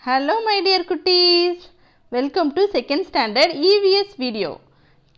Hello my dear kutties, welcome to second standard EVS video.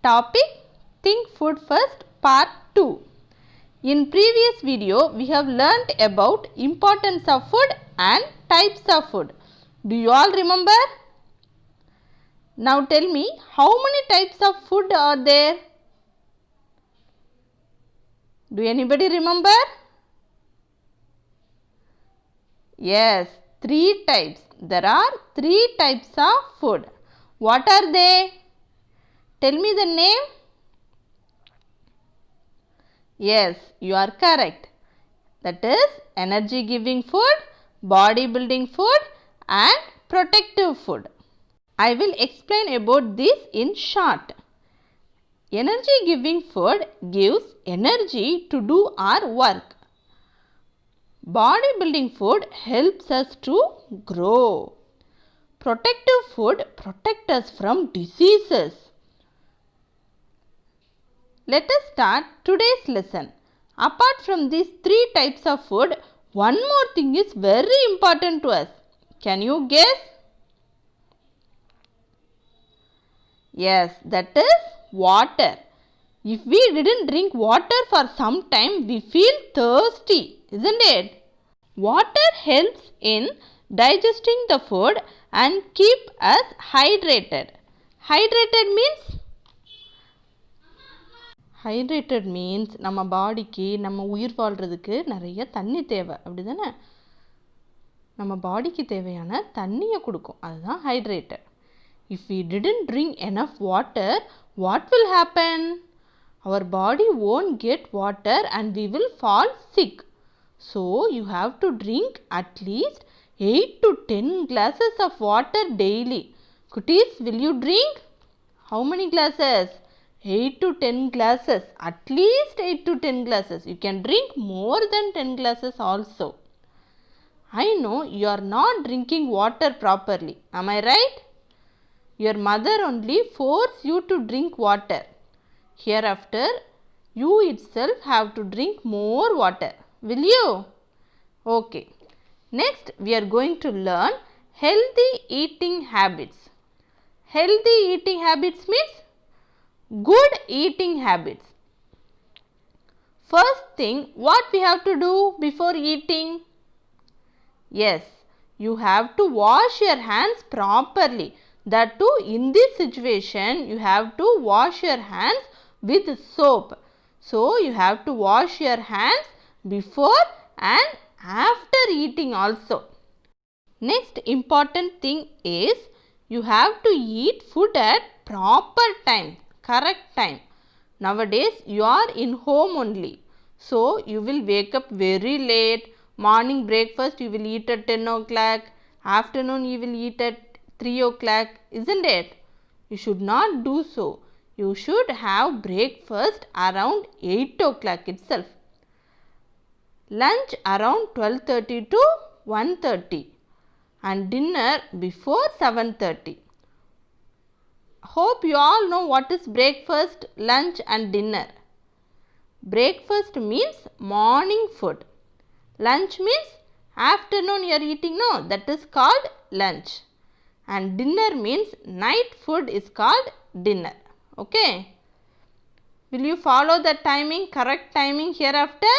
Topic Think Food First Part 2. In previous video we have learnt about importance of food and types of food. Do you all remember? Now tell me, how many types of food are there? Do anybody remember? Yes, 3 types. There are 3 types of food. What are they? Tell me the name. Yes, you are correct. That is energy giving food, body building food and protective food. I will explain about this in short. Energy giving food gives energy to do our work. Body building food helps us to grow. Protective food protects us from diseases. Let us start today's lesson. Apart from these 3 types of food, one more thing is very important to us. Can you guess? Yes, that is water. If we didn't drink water for some time, we feel thirsty, isn't it? Water helps in digesting the food and keep us hydrated. Hydrated means நம்ம பாடிக்கு நம்ம உயிர் வாழ்கிறதுக்கு நிறைய தண்ணி தேவை, அப்படிதானே? நம்ம பாடிக்கு தேவையான தண்ணியை கொடுக்கும், அதுதான் hydrated. If we didn't drink enough water, what will happen? Our body won't get water and we will fall sick. So you have to drink at least 8 to 10 glasses of water daily. Kutties, will you drink? How many glasses? 8 to 10 glasses. At least 8 to 10 glasses. You can drink more than 10 glasses also. I know you are not drinking water properly. Am I right? Your mother only force you to drink water. Hereafter, you itself have to drink more water. Will you? Okay. Next, we are going to learn healthy eating habits. Healthy eating habits means good eating habits. First thing, what we have to do before eating? Yes, you have to wash your hands properly. That too, in this situation, you have to wash your hands with soap. So, you have to wash your hands before and after eating also. Next important thing is, you have to eat food at proper time, correct time. Nowadays, you are in home only. So, you will wake up very late. Morning breakfast you will eat at 10 o'clock. Afternoon you will eat at 3 o'clock. Isn't it? You should not do so. You should have breakfast around 8 o'clock itself. Lunch around 12:30 to 1:30 and dinner before 7:30. Hope you all know what is breakfast, lunch and dinner. Breakfast means morning food. Lunch means afternoon you are eating, no, that is called lunch. And dinner means night food is called dinner. Okay. Will you follow the timing, correct timing hereafter?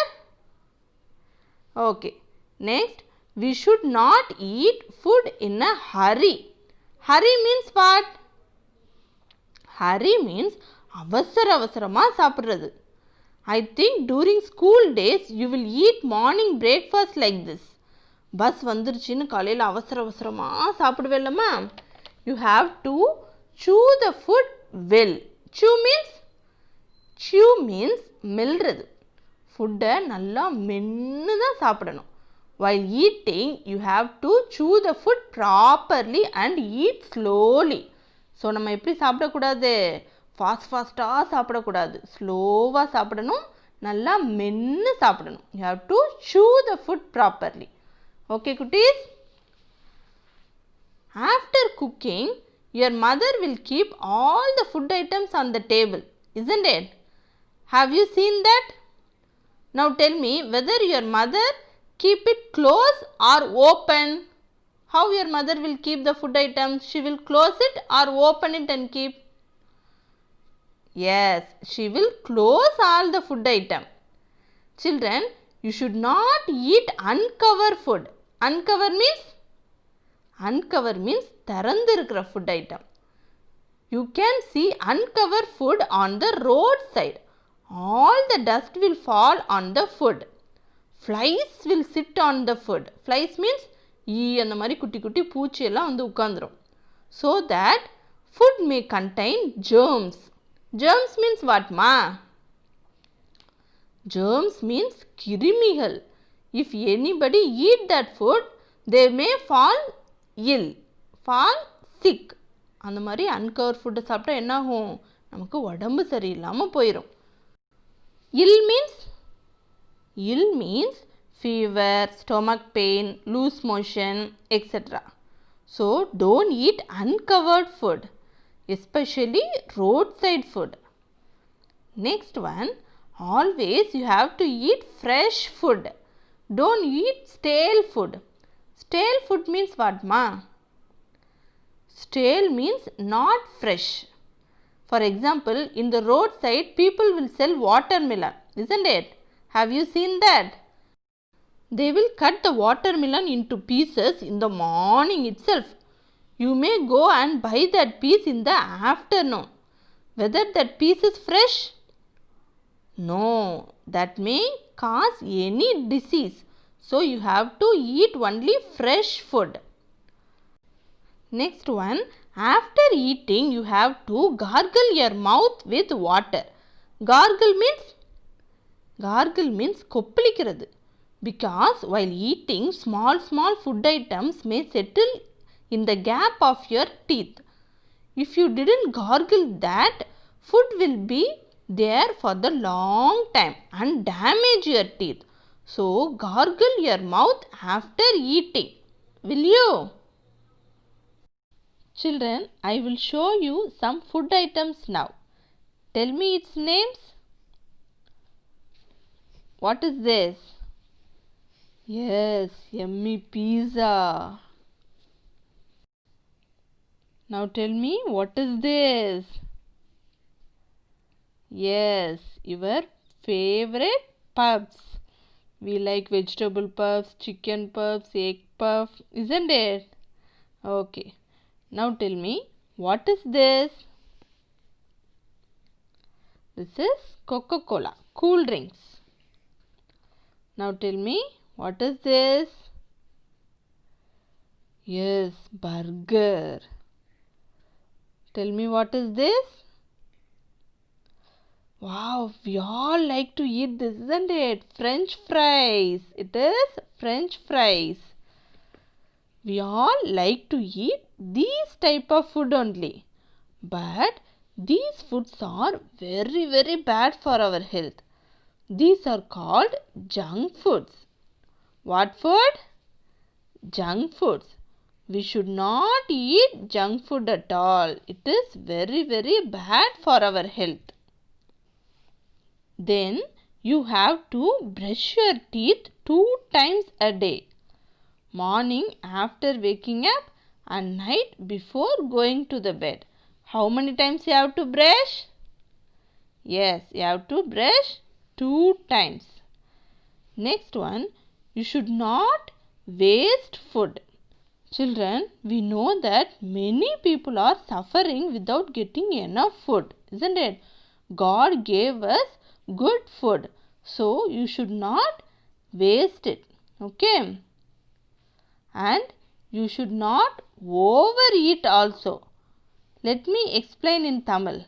Okay. Next, we should not eat food in a hurry. Hurry means what? Hurry means அவசரமா சாப்பிடுறது. I think during school days you will eat morning breakfast like this. Bus வந்துருச்சுன்னு காலையில் அவசரமா சாப்பிடுவேல்லம்மா. You have to chew the food well. Chew means மெல்றது. ஃபுட்டை நல்லா மென்று தான் சாப்பிடணும். While eating, you have to chew the food properly and eat slowly. So நம்ம எப்படி சாப்பிடக்கூடாது? ஃபாஸ்ட்டாக சாப்பிடக்கூடாது. ஸ்லோவாக சாப்பிடணும், நல்லா மென்று சாப்பிடணும். You have to chew the food properly. Okay, kutties? After cooking, your mother will keep all the food items on the table, isn't it? Have you seen that? Now tell me whether your mother keep it closed or open. How your mother will keep the food items? She will close it or open it and keep? Yes, she will close all the food item. Children, you should not eat uncover food. Uncover means திறந்திருக்கிற food item. You can see uncover food on the roadside. All the dust will fall on the food. Flies will sit on the food. Flies means அந்த மாதிரி குட்டி குட்டி பூச்சி எல்லாம் வந்து உட்கார்ந்துரும். So that food may contain germs. Germs means what ma? Germs means கிருமிகள். If anybody eat that food, they may fall ill, fall sick. அந்த மாதிரி அன்கவர் ஃபுட்டை சாப்பிட்டா என்ன ஆகும்? நமக்கு உடம்பு சரியில்லாமல் போயிடும். Ill means fever, stomach pain, loose motion, etc. So don't eat uncovered food, especially roadside food. Next one, always you have to eat fresh food. Don't eat stale food. Stale food means what ma? Stale means not fresh. For example, in the roadside, people will sell watermelon, isn't it? Have you seen that? They will cut the watermelon into pieces in the morning itself. You may go and buy that piece in the afternoon. Whether that piece is fresh? No, that may cause any disease. So you have to eat only fresh food. Next one, after eating you have to gargle your mouth with water. Gargle means கொப்பளிக்கிறது. Because while eating, small food items may settle in the gap of your teeth. If you didn't gargle that, food will be there for the long time and damage your teeth. So gargle your mouth after eating. Will you? Children, I will show you some food items now. Tell me its names. What is this? Yes, yummy pizza. Now tell me, what is this? Yes, your favorite puffs. We like vegetable puffs, chicken puffs, egg puff, isn't it? Okay. Now tell me, what is this? This is Coca-Cola, cool drinks. Now tell me, what is this? Yes, burger. Tell me, what is this? Wow, we all like to eat this, isn't it? French fries. It is French fries. We all like to eat these type of food only. But these foods are very bad for our health. These are called junk foods. What food? Junk foods. We should not eat junk food at all. It is very bad for our health. Then you have to brush your teeth 2 times a day. Morning after waking up and night before going to the bed. How many times you have to brush? Yes, you have to brush 2 times. Next one, you should not waste food. Children, we know that many people are suffering without getting enough food, isn't it? God gave us good food, so you should not waste it. Okay? And you should not overeat also. Let me explain in Tamil.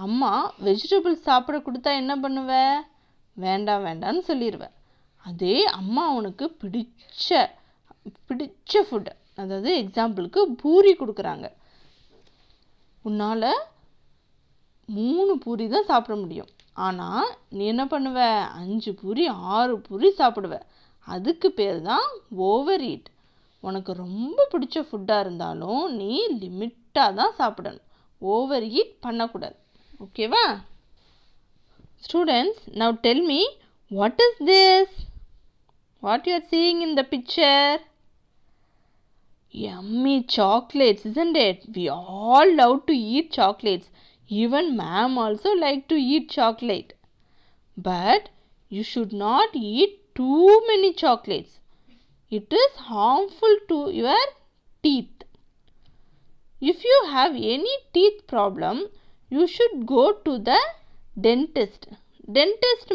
அம்மா vegetables சாப்பிட கொடுத்தா என்ன பண்ணுவ? வேண்டான்னு சொல்லிடுவ. அதே அம்மா உனக்கு பிடிச்ச ஃபுட், அதாவது எக்ஸாம்பிளுக்கு பூரி கொடுக்குறாங்க. உன்னால் 3 பூரி தான் சாப்பிட முடியும். ஆனால் நீ என்ன பண்ணுவ? 5 பூரி 6 பூரி சாப்பிடுவ. அதுக்கு பேர் தான் ஓவர் ஈட். உனக்கு ரொம்ப பிடிச்ச ஃபுட்டாக இருந்தாலும் நீ லிமிட்டாக தான் சாப்பிடணும். ஓவர் ஈட் பண்ணக்கூடாது. ஓகேவா? Students, now tell me, what is this? What you are seeing in the picture? Yummy chocolates, isn't it? We all love to eat chocolates. Even ma'am also like to eat chocolate. But you should not eat too many chocolates. It is harmful to your teeth. If you have any teeth problem, you should go to the dentist. Dentist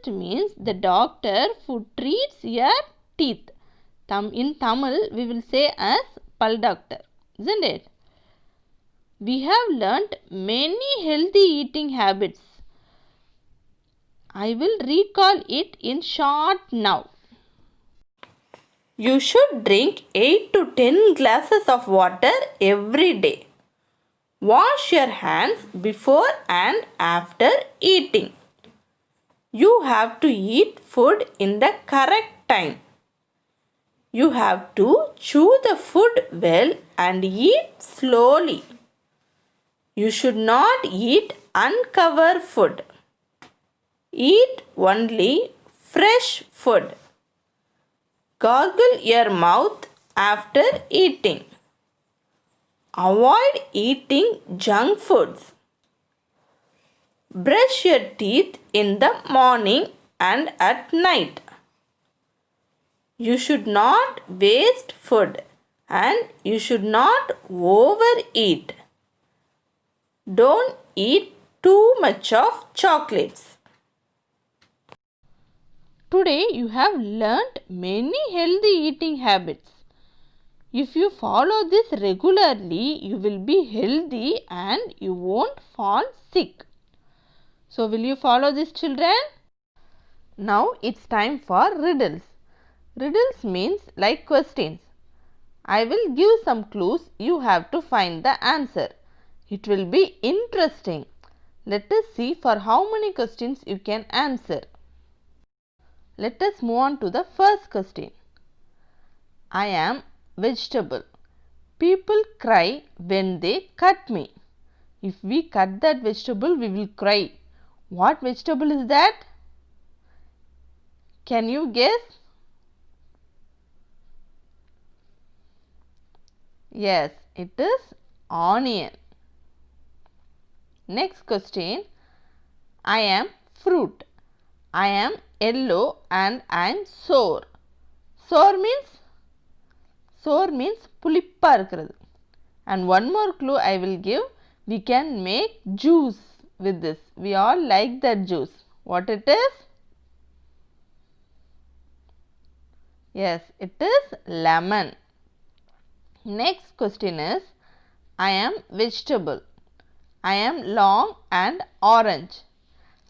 means the doctor who treats your teeth. In Tamil, we will say as pal doctor, isn't it? We have learnt many healthy eating habits. I will recall it in short now. You should drink 8 to 10 glasses of water every day. Wash your hands before and after eating. You have to eat food in the correct time. You have to chew the food well and eat slowly. You should not eat uncovered food. Eat only fresh food. Gargle your mouth after eating. Avoid eating junk foods. Brush your teeth in the morning and at night. You should not waste food and you should not overeat. Don't eat too much of chocolates. Today you have learnt many healthy eating habits. If you follow this regularly, you will be healthy and you won't fall sick. So, will you follow this, children? Now, it's time for riddles. Riddles means like questions. I will give some clues. You have to find the answer. It will be interesting. Let us see for how many questions you can answer. Let us move on to the first question. I am vegetable. People cry when they cut me. If we cut that vegetable, we will cry. What vegetable is that? Can you guess? Yes, it is onion. Next question. I am fruit. I am yellow and I am sour. Sour means pulippa irukkirathu. And one more clue I will give. We can make juice with this. We all like that juice. What it is? Yes, it is lemon. Next question is, I am vegetable. I am long and orange.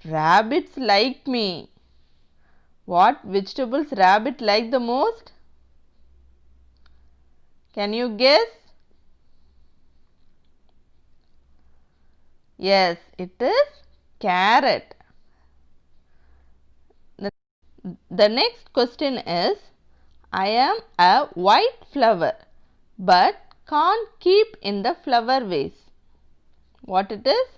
Rabbits like me. What vegetables rabbit like the most? Can you guess? Yes, it is carrot. The next question is, I am a white flower but can't keep in the flower vase. What it is?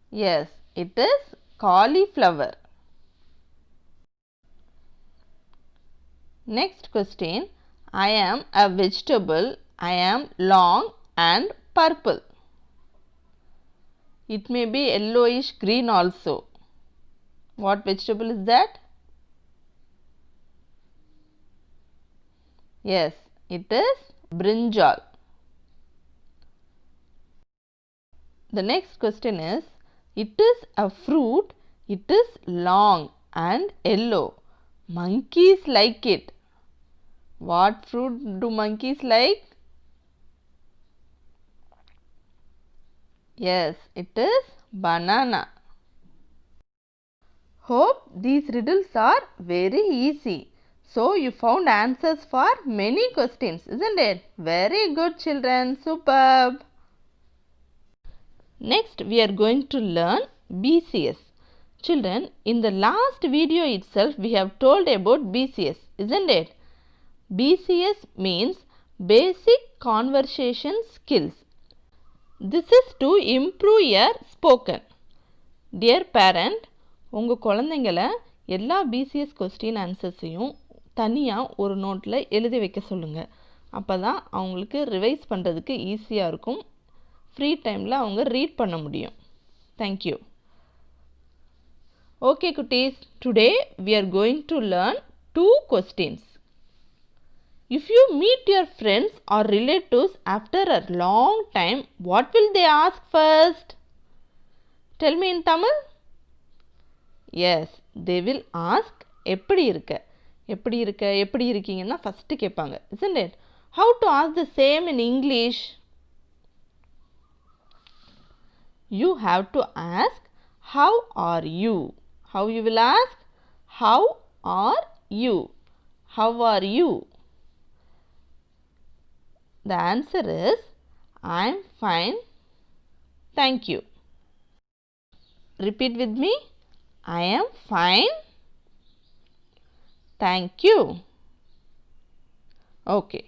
Yes, it is cauliflower. Next question. I am a vegetable. I am long and purple. It may be yellowish green also. What vegetable is that? Yes, it is brinjal. The next question is, it is a fruit, it is long and yellow. Monkeys like it. What fruit do monkeys like? Yes, it is banana. Hope these riddles are very easy. So, you found answers for many questions, isn't it? Very good, children. Superb. Next, we are going to learn BCS. Children, in the last video itself, we have told about BCS, isn't it? BCS means Basic Conversation Skills. This is to improve your spoken. Dear parent, உங்கள் குழந்தைங்கள எல்லா BCS question ஆன்சர்ஸையும் தனியாக ஒரு நோட்டில் எழுதி வைக்க சொல்லுங்கள். அப்போ தான் அவங்களுக்கு ரிவைஸ் பண்ணுறதுக்கு ஈஸியாக இருக்கும். ஃப்ரீ டைமில் அவங்க ரீட் பண்ண முடியும். Thank you. Okay cuties, today we are going to learn 2 questions. If you meet your friends or relatives after a long time, what will they ask first? Tell me in Tamil. Yes, they will ask எப்படி இருக்க, எப்படி இருக்க, எப்படி இருக்கீங்கன்னா first கேட்பாங்க, isn't it? How to ask the same in English? You have to ask how are you. How you will ask? How are you? How are you? The answer is I am fine. Thank you. Repeat with me. I am fine. Thank you. Okay.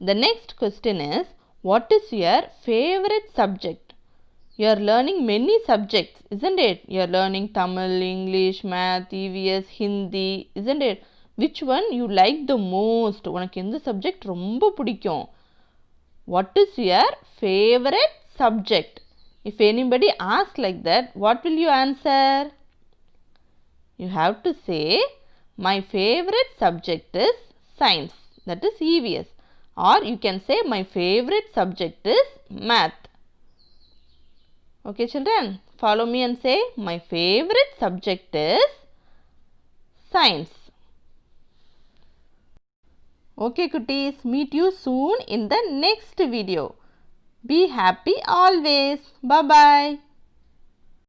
The next question is, what is your favorite subject? You are learning many subjects, isn't it? You are learning Tamil, English, Math, EVS, Hindi, isn't it? Which one you like the most? உனக்கு எந்த subject ரொம்ப பிடிக்கும்? What is your favorite subject? If anybody asks like that, what will you answer? You have to say, my favorite subject is science, that is EVS. Or you can say, my favorite subject is math. Okay children, follow me and say, my favorite subject is science. Okay cuties, meet you soon in the next video. Be happy always. Bye bye.